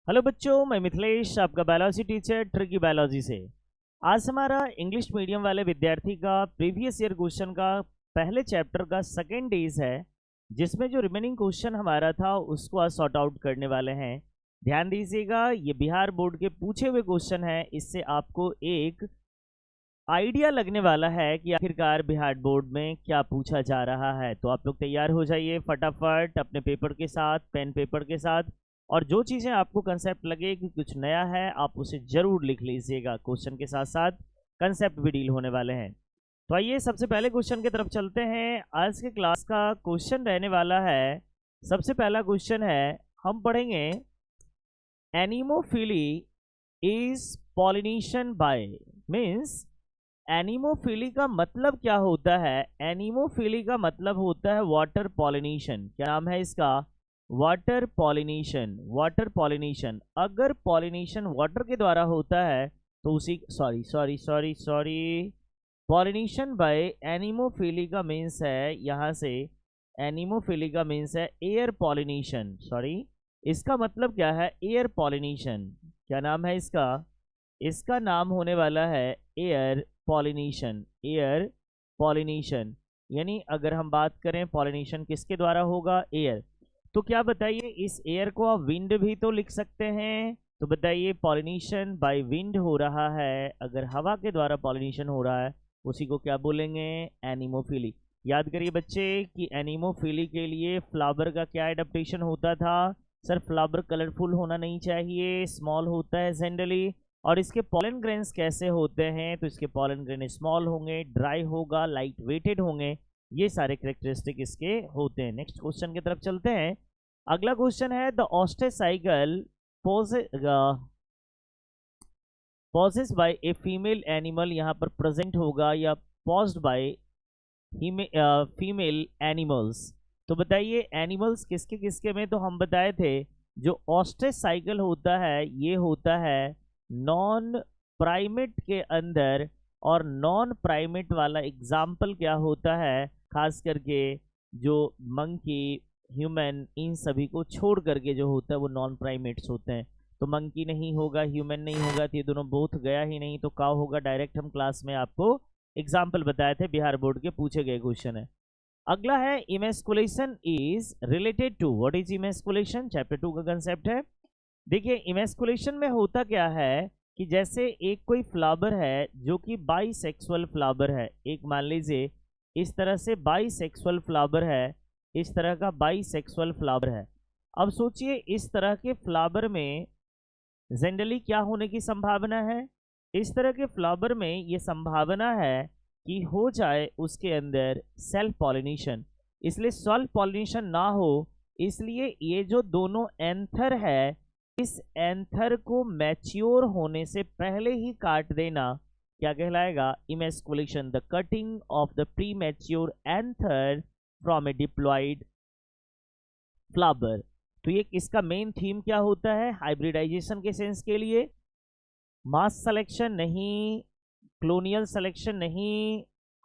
Hello बच्चों, मैं मिथिलेश आपका बायोलॉजी टीचर ट्रिकी बायोलॉजी से। आज हमारा इंग्लिश मीडियम वाले विद्यार्थी का प्रीवियस ईयर क्वेश्चन का पहले चैप्टर का सेकेंड डेज है, जिसमें जो रिमेनिंग क्वेश्चन हमारा था उसको आज सॉर्ट आउट करने वाले हैं। ध्यान दीजिएगा, ये बिहार बोर्ड के पूछे हुए क्वेश्चन है। इससे आपको एक आइडिया लगने वाला है कि आखिरकार बिहार बोर्ड में क्या पूछा जा रहा है। तो आप लोग तैयार हो जाइए फटाफट अपने पेपर के साथ, पेन पेपर के साथ, और जो चीज़ें आपको कंसेप्ट लगे कि कुछ नया है आप उसे ज़रूर लिख लीजिएगा। क्वेश्चन के साथ साथ कंसेप्ट भी डील होने वाले हैं। तो आइए सबसे पहले क्वेश्चन की तरफ चलते हैं। आज के क्लास का क्वेश्चन रहने वाला है, सबसे पहला क्वेश्चन है, हम पढ़ेंगे anemophily is pollination by. Means anemophily का मतलब क्या होता है? एनिमोफिली का मतलब होता है वाटर पॉलिनेशन। क्या नाम है इसका? Water pollination. वाटर पॉलिनेशन, अगर पॉलिनेशन वाटर के द्वारा होता है तो उसी सॉरी पॉलिनेशन बाय एनिमोफिली का मीन्स है, यहाँ से एनिमोफिली का मीन्स है एयर पॉलिनेशन। इसका मतलब क्या है? Air pollination. क्या नाम है इसका? इसका नाम होने वाला है एयर पॉलिनेशन। एयर पॉलिनेशन यानी अगर हम बात करें पॉलिनेशन किसके द्वारा होगा? एयर। तो क्या बताइए, इस एयर को आप विंड भी तो लिख सकते हैं। तो बताइए पॉलिनेशन बाय विंड हो रहा है, अगर हवा के द्वारा पॉलिनेशन हो रहा है उसी को क्या बोलेंगे? एनिमोफिली। याद करिए बच्चे कि एनिमोफिली के लिए फ्लावर का क्या एडेप्टेशन होता था? सर फ्लावर कलरफुल होना नहीं चाहिए, स्मॉल होता है जनरली। और इसके पॉलन ग्रेन्स कैसे होते हैं? तो इसके पॉलन ग्रेन स्मॉल होंगे, ड्राई होगा, लाइट वेटेड होंगे, ये सारे कैरेक्टरिस्टिक इसके होते हैं। नेक्स्ट क्वेश्चन की तरफ चलते हैं। अगला क्वेश्चन है, the oestrous cycle possess by a female animal, यहाँ पर प्रेजेंट होगा या पॉज्ड बाय फीमेल एनिमल्स। तो बताइए एनिमल्स किसके किसके में? तो हम बताए थे जो ऑस्टेसाइकल होता है ये होता है नॉन प्राइमेट के अंदर, और नॉन प्राइमेट वाला एग्जाम्पल क्या होता है? खास करके जो मंकी, ह्यूमन, इन सभी को छोड़ करके जो होता है वो नॉन प्राइमेट्स होते हैं। तो मंकी नहीं होगा, ह्यूमन नहीं होगा, तो ये दोनों बोथ गया ही नहीं, तो क्या होगा? डायरेक्ट हम क्लास में आपको एग्जाम्पल बताए थे, बिहार बोर्ड के पूछे गए क्वेश्चन है। अगला है, emasculation is related to. What is emasculation? Chapter 2 का कंसेप्ट है। देखिए इमेस्कुलेशन में होता क्या है कि जैसे एक कोई फ्लावर है जो कि बाइसेक्सुअल फ्लावर है, एक मान लीजिए इस तरह से बाइसेक्सुअल फ्लावर है, इस तरह का बाइसेक्सुअल फ्लावर है। अब सोचिए इस तरह के फ्लावर में जनरली क्या होने की संभावना है? इस तरह के फ्लावर में ये संभावना है कि हो जाए उसके अंदर सेल्फ पॉलिनेशन। इसलिए सेल्फ पॉलिनेशन ना हो, इसलिए ये जो दोनों एंथर है, इस एंथर को मैच्योर होने से पहले ही काट देना क्या कहलाएगा? Emasculation. The cutting off the premature anther from a diploid flower. तो ये इसका मेन थीम क्या होता है? हाइब्रिडाइजेशन के सेंस के लिए मास सिलेक्शन नहीं, क्लोनियल सिलेक्शन नहीं,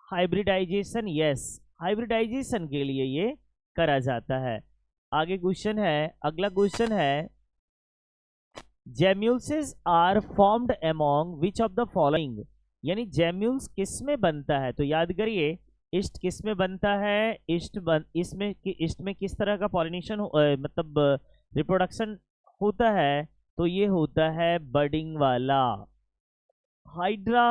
हाइब्रिडाइजेशन। यस, हाइब्रिडाइजेशन के लिए ये करा जाता है। आगे क्वेश्चन है, अगला क्वेश्चन है, gemmules are formed among which of the following. यानी जेम्यूल्स किस में बनता है? तो याद करिए ईस्ट किस में बनता है? ईस्ट में किस तरह का पॉलिनेशन मतलब रिप्रोडक्शन होता है? तो ये होता है बर्डिंग वाला। हाइड्रा,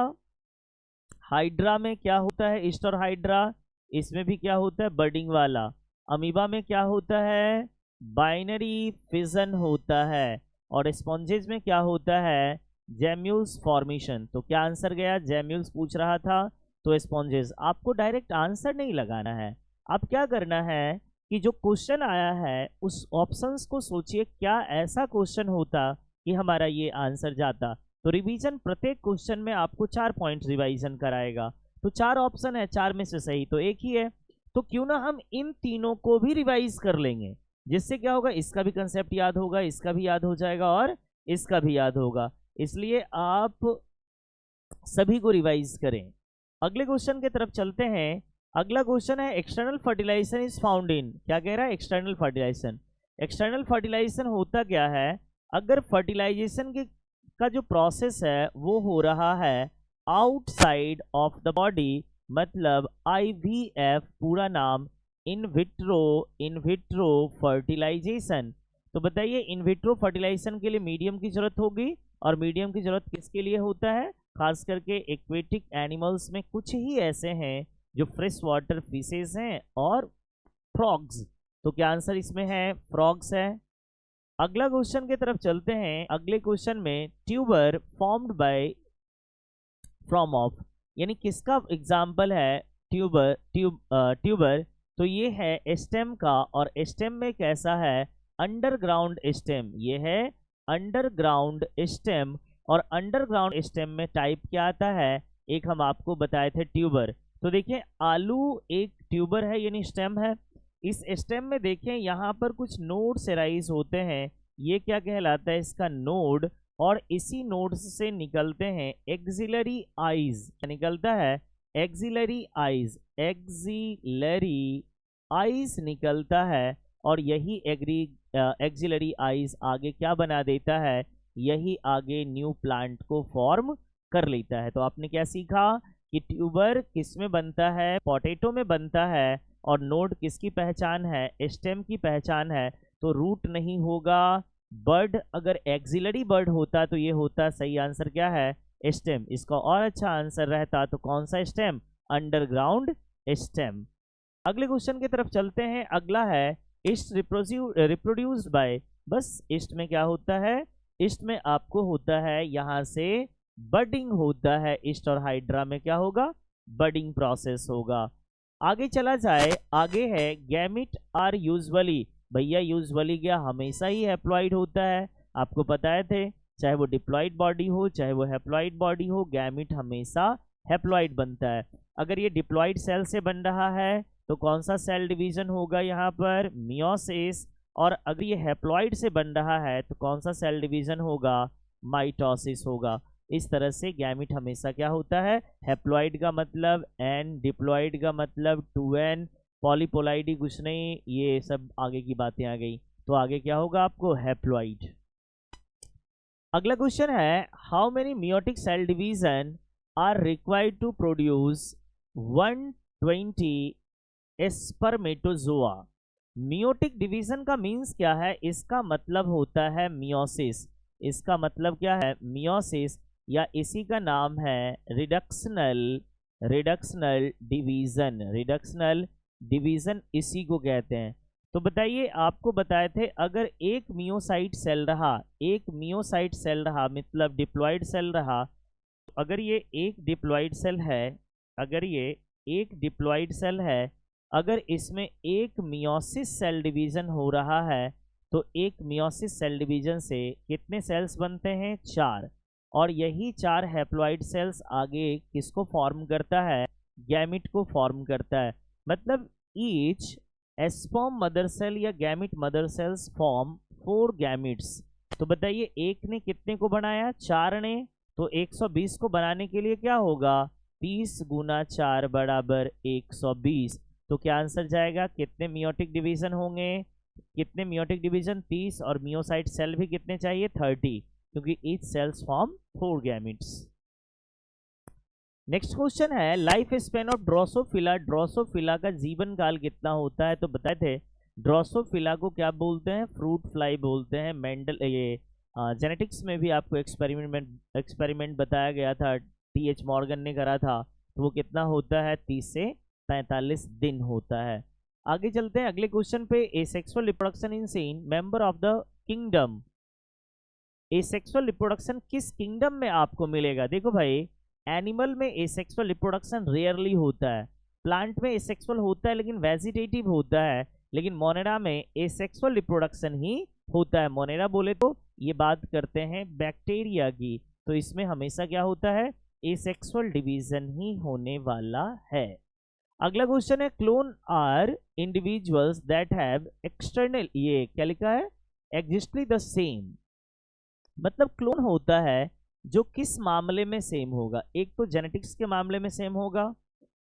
हाइड्रा में क्या होता है? ईस्ट और हाइड्रा, इसमें भी क्या होता है? बर्डिंग वाला। अमीबा में क्या होता है? बाइनरी फिजन होता है। और स्पॉन्जेज में क्या होता है? Gemmules formation. तो क्या आंसर गया? जेम्यूल्स पूछ रहा था तो स्पॉन्जेस। आपको डायरेक्ट आंसर नहीं लगाना है, आप क्या करना है कि जो क्वेश्चन आया है उस ऑप्शंस को सोचिए, क्या ऐसा क्वेश्चन होता कि हमारा ये आंसर जाता। तो रिवीजन, प्रत्येक क्वेश्चन में आपको 4 पॉइंट्स रिवाइजन कराएगा। तो 4 ऑप्शन है, 4 में से सही तो एक ही है। तो क्यों ना हम इन तीनों को भी रिवाइज कर लेंगे, जिससे क्या होगा? इसका भी कंसेप्ट याद होगा, इसका भी याद हो जाएगा और इसका भी याद होगा। इसलिए आप सभी को रिवाइज करें। अगले क्वेश्चन की तरफ चलते हैं। अगला क्वेश्चन है, external fertilisation is found in. क्या कह रहा है? External fertilisation. एक्सटर्नल फर्टिलाइजेशन होता क्या है? अगर फर्टिलाइजेशन के का जो प्रोसेस है वो हो रहा है आउटसाइड ऑफ द बॉडी, मतलब IVF पूरा नाम इन विट्रो फर्टिलाइजेशन। तो बताइए इन विट्रो फर्टिलाइजेशन के लिए मीडियम की जरूरत होगी, और मीडियम की जरूरत किसके लिए होता है? खास करके एक्वेटिक एनिमल्स में कुछ ही ऐसे हैं जो फ्रेश वाटर फिशेस हैं और फ्रॉग्स। तो क्या आंसर इसमें है? फ्रॉग्स है। अगला क्वेश्चन की तरफ चलते हैं। अगले क्वेश्चन में tuber formed by from of, यानी किसका एग्जाम्पल है ट्यूबर? तो ये है स्टेम का, और स्टेम में कैसा है? Underground stem. ये है अंडरग्राउंड स्टेम, और अंडरग्राउंड स्टेम में टाइप क्या आता है? एक हम आपको बताए थे ट्यूबर। तो देखिए आलू एक ट्यूबर है यानी स्टेम है। इस स्टेम में देखें यहाँ पर कुछ नोड्स राइज होते हैं, ये क्या कहलाता है? इसका नोड। और इसी नोड्स से निकलते हैं एक्सिलरी आइज। निकलता है एक्सिलरी आइज, एक्सिलरी आइज निकलता है, और यही एक्सिलरी आइज आगे क्या बना देता है? यही आगे न्यू प्लांट को फॉर्म कर लेता है। तो आपने क्या सीखा कि ट्यूबर किस में बनता है? पोटैटो में बनता है। और नोड किसकी पहचान है? स्टेम की पहचान है। तो रूट नहीं होगा। बर्ड अगर एक्सिलरी बर्ड होता तो ये होता, सही आंसर क्या है? स्टेम। इसका और अच्छा आंसर रहता तो कौन सा स्टेम? Underground stem. अगले क्वेश्चन की तरफ चलते हैं। अगला है ईस्ट रिप्रोड्यूस्ड बाय। बस ईस्ट में क्या होता है? ईस्ट में आपको होता है यहाँ से बडिंग होता है। ईस्ट और हाइड्रा में क्या होगा? बडिंग प्रोसेस होगा। आगे चला जाए, आगे है गैमिट आर यूजुअली। भैया यूजुअली क्या हमेशा ही हैप्लॉइड होता है? आपको बताए थे, चाहे वो डिप्लॉइड बॉडी हो चाहे वो हैप्लॉइड बॉडी हो, गैमिट हमेशा हैप्लॉइड बनता है। अगर ये डिप्लॉइड सेल से बन रहा है तो कौन सा सेल डिवीजन होगा यहाँ पर? मियोसिस। और अगर ये हैप्लॉइड से बन रहा है तो कौन सा सेल डिवीजन होगा? माइटोसिस होगा। इस तरह से गैमिट हमेशा क्या होता है? हैप्लॉइड का मतलब n, डिप्लॉइड का मतलब 2n, पॉलीपोलाइडी कुछ नहीं, ये सब आगे की बातें आ गई। तो आगे क्या होगा आपको? हैप्लॉइड। अगला क्वेश्चन है how many meiotic cell division are required to produce 120 spermatozoa. Meiotic division का मीन्स क्या है? इसका मतलब होता है मियोसिस। इसका मतलब क्या है? मियोसिस, या इसी का नाम है रिडक्शनल डिवीजन। रिडक्शनल डिवीजन इसी को कहते हैं। तो बताइए, आपको बताए थे अगर एक मियोसाइट सेल रहा, एक मियोसाइट सेल रहा मतलब डिप्लॉइड सेल रहा, अगर ये एक डिप्लॉइड सेल है, अगर ये एक डिप्लॉइड सेल है, अगर इसमें एक मियोसिस सेल डिवीजन हो रहा है तो एक मियोसिस सेल डिवीजन से कितने सेल्स बनते हैं? 4। और यही 4 हैप्लॉइड सेल्स आगे किसको फॉर्म करता है? गैमिट को फॉर्म करता है। मतलब ईच स्पर्म मदर सेल या gamete mother cells form 4 gametes. तो बताइए एक ने कितने को बनाया? 4 ने। तो 120 को बनाने के लिए क्या होगा? 30 गुना 4 बराबर 120। तो क्या आंसर जाएगा? कितने मियोटिक डिवीजन होंगे? कितने मियोटिक डिवीजन? 30। और मियोसाइट सेल भी कितने चाहिए? 30, क्योंकि each cells form 4 gametes. Next question है life span of Drosophila. Drosophila का जीवन काल कितना होता है? तो बताए थे ड्रोसोफिला को क्या बोलते हैं? फ्रूट फ्लाई बोलते हैं। मेंडल ये जेनेटिक्स में भी आपको एक्सपेरिमेंट बताया गया था, TH मॉर्गन ने करा था। तो वो कितना होता है? 30 से 45 दिन होता है। आगे चलते हैं अगले क्वेश्चन पे। Asexual reproduction in Sen member of the kingdom. Asexual reproduction किस किंगडम में आपको मिलेगा? देखो भाई, एनिमल में एसेक्सुअल रिप्रोडक्शन रेयरली होता है, प्लांट में एसेक्सुअल होता है लेकिन वेजिटेटिव होता है, लेकिन मोनेरा में एसेक्सुअल रिप्रोडक्शन ही होता है। मोनेरा बोले तो ये बात करते हैं बैक्टीरिया की, तो इसमें हमेशा क्या होता है? एसेक्सुअल डिवीजन ही होने वाला है। अगला क्वेश्चन है clone are individuals that have external, ये क्या लिखा है? Exactly the same. मतलब क्लोन होता है जो किस मामले में सेम होगा? एक तो जेनेटिक्स के मामले में सेम होगा,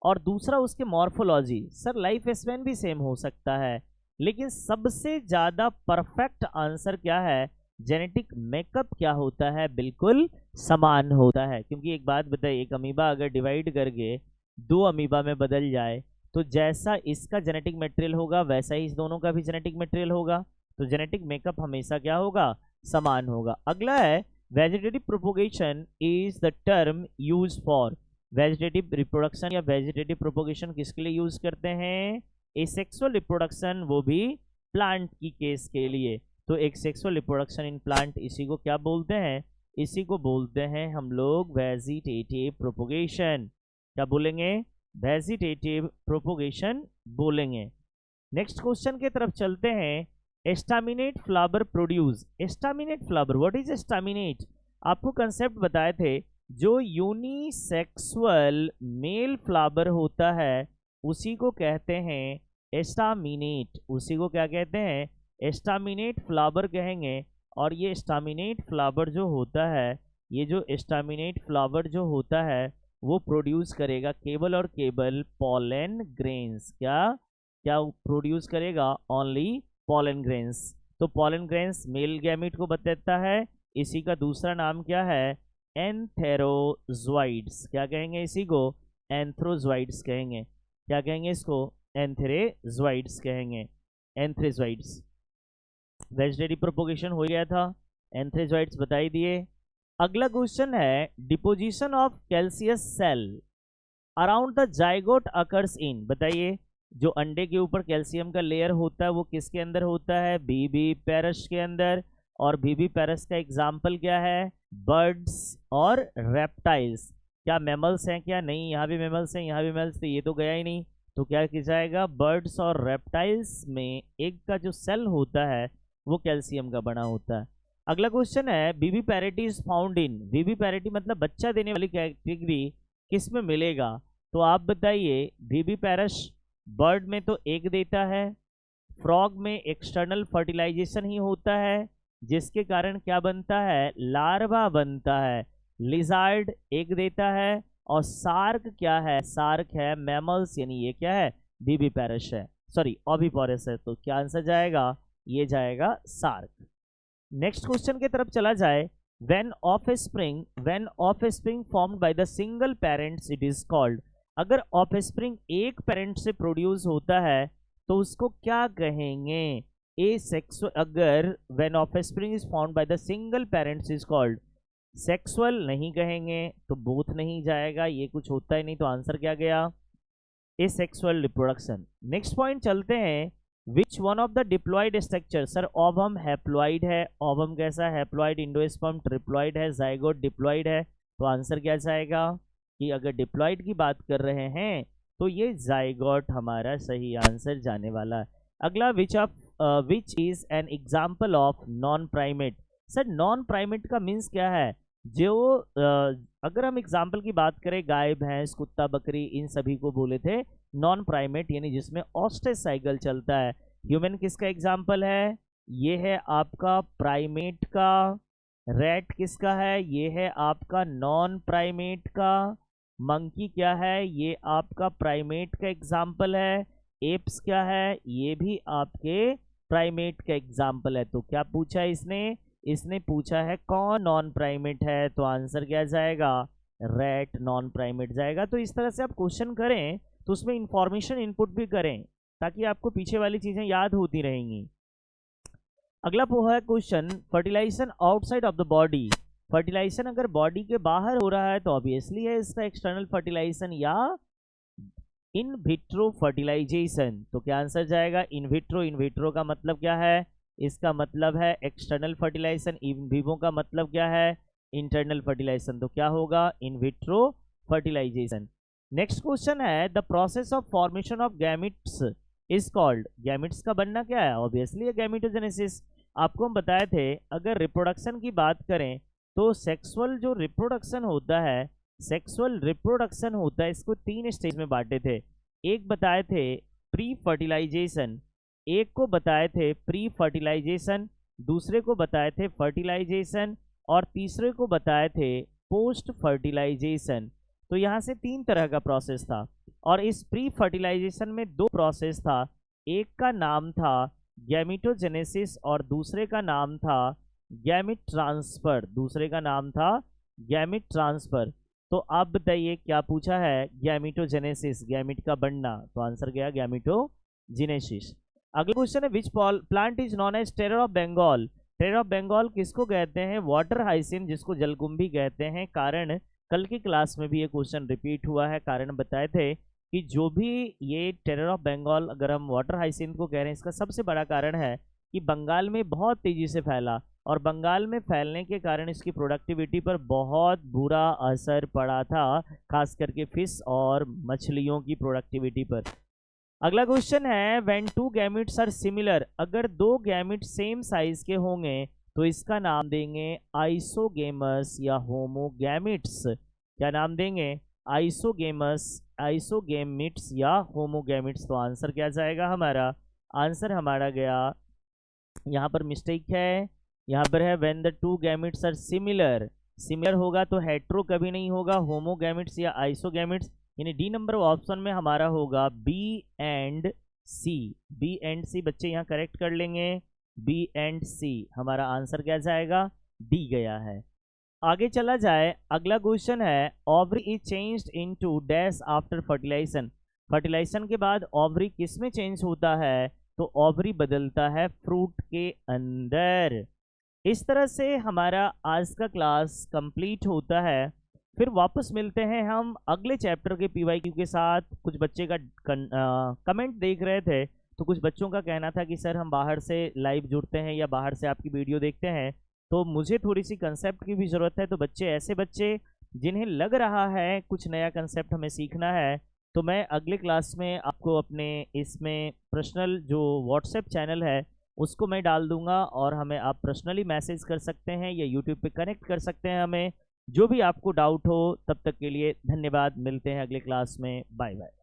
और दूसरा उसके मॉर्फोलॉजी। सर लाइफ स्पैन भी सेम हो सकता है, लेकिन सबसे ज़्यादा परफेक्ट आंसर क्या है? जेनेटिक मेकअप क्या होता है, बिल्कुल समान होता है। क्योंकि एक बात बताइए, एक अमीबा अगर डिवाइड करके 2 अमीबा में बदल जाए तो जैसा इसका जेनेटिक मटेरियल होगा वैसा ही इस दोनों का भी जेनेटिक मटेरियल होगा। तो जेनेटिक मेकअप हमेशा क्या होगा, समान होगा। अगला है vegetative propagation is the term use for, vegetative reproduction या वेजिटेटिव प्रोपोगेशन किसके लिए यूज करते हैं, एसेक्सुअल रिप्रोडक्शन, वो भी प्लांट की केस के लिए। तो एक सेक्सुअल रिप्रोडक्शन इन प्लांट, इसी को क्या बोलते हैं, इसी को बोलते हैं हम लोग वेजिटेटिव प्रोपोगेशन। क्या बोलेंगे, वेजिटेटिव प्रोपोगेशन बोलेंगे। नेक्स्ट क्वेश्चन की तरफ चलते हैं। Staminate flower produce, staminate flower, what is staminate, आपको कंसेप्ट बताए थे। जो यूनिसेक्सुअल मेल फ्लावर होता है उसी को कहते हैं एस्टामिनेट, उसी को क्या कहते हैं, एस्टामिनेट फ्लावर कहेंगे। और ये एस्टामिनेट फ्लावर जो होता है, ये जो एस्टामिनेट फ्लावर जो होता है वो प्रोड्यूस करेगा केवल और केवल पॉलन ग्रेन्स। क्या क्या प्रोड्यूस करेगा, ओनली पॉलन ग्रेन्स। तो पॉलन ग्रेन्स मेल गैमीट को बताता है। इसी का दूसरा नाम क्या है, एंथेरोजोइड्स। क्या कहेंगे इसी को, एंथ्रोजोइड्स कहेंगे। क्या कहेंगे इसको, एंथेरोजोइड्स कहेंगे, एंथ्रोजोइड्स। वेजिटेटिव प्रोपोगेशन हो गया था, एंथ्रोजोइड्स बता ही दिए। अगला क्वेश्चन है deposition of callose cell around the zygote occurs in, बताइए जो अंडे के ऊपर कैल्शियम का लेयर होता है वो किसके अंदर होता है, बीबी पैरस के अंदर। और बीबी पैरस का एग्जाम्पल क्या है, बर्ड्स और रेप्टाइल्स। क्या मैमल्स हैं, क्या नहीं, यहाँ भी मैमल्स हैं, यहाँ भी मैमल्स थे, ये तो गया ही नहीं। तो क्या किया जाएगा, बर्ड्स और रेप्टाइल्स में एग का जो सेल होता है वो कैल्शियम का बना होता है। अगला क्वेश्चन है viviparity is found in, viviparity मतलब बच्चा देने वाली कैटेगरी किस में मिलेगा। तो आप बताइए, बीबी पैरस बर्ड में तो एग देता है, फ्रॉग में एक्सटर्नल फर्टिलाइजेशन ही होता है जिसके कारण क्या बनता है, लार्वा बनता है। लिजार्ड एग देता है। और सार्क क्या है, सार्क है मैमल्स, यानी ये क्या है, बीबी पैरस है, सॉरी ओविपोरस है। तो क्या आंसर जाएगा, ये जाएगा सार्क। नेक्स्ट क्वेश्चन की तरफ चला जाए। When offspring formed by the single parents it is called, अगर ऑफस्प्रिंग एक पेरेंट से प्रोड्यूस होता है तो उसको क्या कहेंगे, ए सेक्सुअल। अगर when offspring is formed by the single parents is called, sexual नहीं कहेंगे तो बोथ नहीं जाएगा, ये कुछ होता ही नहीं। तो आंसर क्या गया, एसेक्सुअल रिप्रोडक्शन। नेक्स्ट पॉइंट चलते हैं। Which one of the diploid structure, sir ovum haploid है, ओवम कैसा हैप्लॉइड, इंडोस्पर्म ट्रिप्लॉइड है, जाइगोट डिप्लॉइड है। तो आंसर क्या जाएगा कि अगर डिप्लॉयड की बात कर रहे हैं तो ये जाइगोट हमारा सही आंसर जाने वाला है। अगला which is an example of non primate, sir non primate का मीन्स क्या है, जो अगर हम एग्जाम्पल की बात करें गाय भैंस कुत्ता बकरी इन सभी को बोले थे नॉन प्राइमेट, यानी जिसमें ऑस्ट्रिच साइकिल चलता है। ह्यूमन किसका एग्जाम्पल है, ये है आपका प्राइमेट का। रैट किसका है, ये है आपका नॉन प्राइमेट का। मंकी क्या है, ये आपका प्राइमेट का एग्जाम्पल है। एप्स क्या है, ये भी आपके प्राइमेट का एग्जाम्पल है। तो क्या पूछा इसने पूछा है कौन नॉन प्राइमेट है, तो आंसर क्या जाएगा, रैट नॉन प्राइमेट जाएगा। तो इस तरह से आप क्वेश्चन करें तो उसमें इंफॉर्मेशन इनपुट भी करें ताकि आपको पीछे वाली चीजें याद होती रहेंगी। अगला है question, fertilisation outside of the body, fertilisation अगर बॉडी के बाहर हो रहा है तो ऑब्वियसली है इसका एक्सटर्नल फर्टिलाइजेशन या इन विट्रो फर्टिलाइजेशन। तो क्या आंसर जाएगा, इन विट्रो। इन विट्रो का मतलब क्या है, इसका मतलब है एक्सटर्नल फर्टिलाइजेशन। इन विवो का मतलब क्या है, इंटरनल फर्टिलाइजेशन। तो क्या होगा, in vitro fertilisation. Next question है the process of formation of gametes is called, gametes का बनना क्या है, ऑब्वियसली है गैमिटोजेनेसिस। आपको हम बताए थे अगर रिप्रोडक्शन की बात करें तो सेक्सुअल जो रिप्रोडक्शन होता है, सेक्सुअल रिप्रोडक्शन होता है, इसको 3 स्टेज में बांटे थे। एक बताए थे प्री फर्टिलाइजेशन, एक को बताए थे प्री फर्टिलाइजेशन, दूसरे को बताए थे फर्टिलाइजेशन और तीसरे को बताए थे पोस्ट फर्टिलाइजेशन। तो यहाँ से 3 तरह का प्रोसेस था और इस प्री फर्टिलाइजेशन में 2 प्रोसेस था। एक का नाम था गैमिटोजेनेसिस और दूसरे का नाम था गैमिट ट्रांसफर, दूसरे का नाम था गैमिट ट्रांसफर। तो आप बताइए क्या पूछा है, गैमिटोजेनेसिस, गैमिट का बनना, तो आंसर गया गैमिटोजेनेसिस। अगला क्वेश्चन है which plant is known as terror of Bengal. Terror of Bengal किसको कहते हैं, वाटर हाइसिन, जिसको जलकुंभी कहते हैं। कारण कल की क्लास में भी ये क्वेश्चन रिपीट हुआ है, कारण बताए थे कि जो भी ये टेरर ऑफ बंगाल अगर हम वाटर हाइसिन को कह रहे हैं, इसका सबसे बड़ा कारण है कि बंगाल में बहुत तेजी से फैला और बंगाल में फैलने के कारण इसकी प्रोडक्टिविटी पर बहुत बुरा असर पड़ा था, खास करके फिश और मछलियों की प्रोडक्टिविटी पर। अगला क्वेश्चन है when two gametes are similar, अगर दो गैमिट सेम साइज के होंगे तो इसका नाम देंगे आइसोगेमस या होमोगैमिट्स। क्या नाम देंगे, आइसोगेमस, आइसोगेमिट्स या होमोगैमिट्स। तो आंसर क्या जाएगा हमारा, आंसर हमारा गया, यहाँ पर मिस्टेक है, यहाँ पर है when the two gametes are similar. Similar होगा तो हेट्रो कभी नहीं होगा, होमोगैमिट्स या आइसोगैमिट्स, यानी डी नंबर ऑप्शन में हमारा होगा B and C. B and C बच्चे यहाँ करेक्ट कर लेंगे, बी एंड सी, हमारा आंसर क्या जाएगा, डी गया है। आगे चला जाए, अगला क्वेश्चन है ovary is changed into dash after fertilisation. Fertilisation के बाद ओवरी किस में चेंज होता है, तो ओवरी बदलता है फ्रूट के अंदर। इस तरह से हमारा आज का क्लास कंप्लीट होता है। फिर वापस मिलते हैं हम अगले चैप्टर के पीवाईक्यू के साथ। कुछ बच्चे का कमेंट देख रहे थे, तो कुछ बच्चों का कहना था कि सर हम बाहर से लाइव जुड़ते हैं या बाहर से आपकी वीडियो देखते हैं, तो मुझे थोड़ी सी कंसेप्ट की भी ज़रूरत है। तो बच्चे, ऐसे बच्चे जिन्हें लग रहा है कुछ नया कंसेप्ट हमें सीखना है, तो मैं अगले क्लास में आपको अपने इसमें पर्सनल जो व्हाट्सएप चैनल है उसको मैं डाल दूंगा, और हमें आप पर्सनली मैसेज कर सकते हैं या यूट्यूब पे कनेक्ट कर सकते हैं हमें, जो भी आपको डाउट हो। तब तक के लिए धन्यवाद, मिलते हैं अगले क्लास में, बाय बाय।